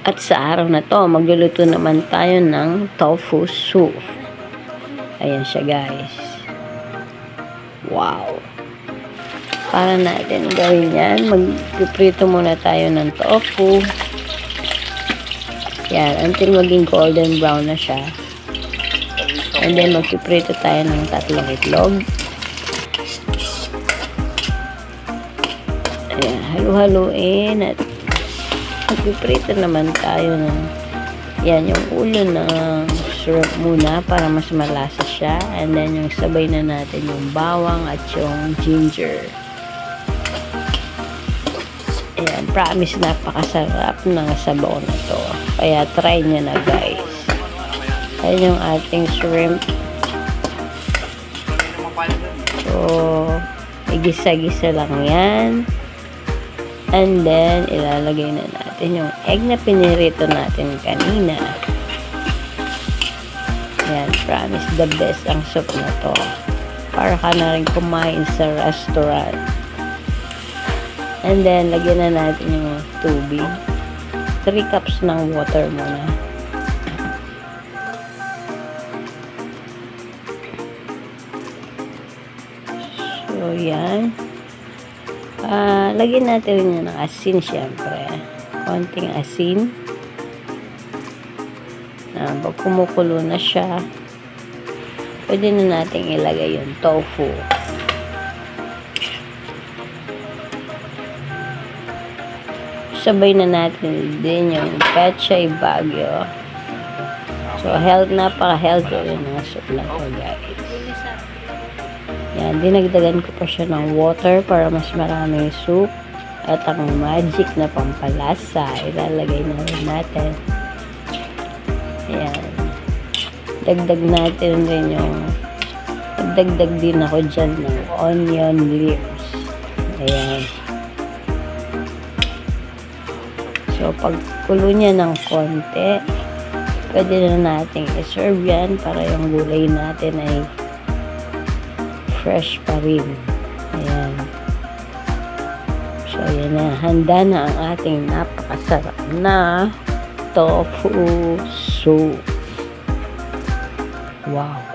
At sa araw na to, magluluto naman tayo ng tofu soup. Ayan siya guys. Wow! Para natin gawin yan, magpiprito muna tayo ng tofu. Yan, until maging golden brown na siya. And then magpiprito tayo ng 3 itlog. Ayan, halu-haluin at magpiprito naman tayo ng yan, yung ulo ng shrimp muna para mas malasa siya. And then yung sabay na natin yung bawang at yung ginger. Ayan, promise napakasarap ng sabaw na to. Kaya try nyo na guys. Ayan yung ating shrimp. So, igisa-gisa lang yan. And then, ilalagay na natin yung egg na pinirito natin kanina. Ayan, promise the best ang soup na to. Para ka na rin kumain sa restaurant. And then, lagyan na natin yung tubig. 3 cups ng water muna. So, yan. Lagyan natin rin yan ng asin syempre. Konting asin. Pag kumukulo na siya, pwede na natin ilagay yung tofu. Sabay na natin din yung Pechay Baguio. So, napaka-healthy rin ng soup na to guys. Yan, dinagdagan ko pa siya ng water para mas marami yung soup. At ang magic na pampalasa, ilalagay na rin natin. Ayan. Dagdag natin rin dagdag din ako dyan ng onion leaves. Ayan. So, pag kulo niya ng konti, pwede na natin i-serve yan para yung gulay natin ay fresh pa rin. Ayan. So, ayan na. Handa na ang ating napakasarap na tofu soup. Wow!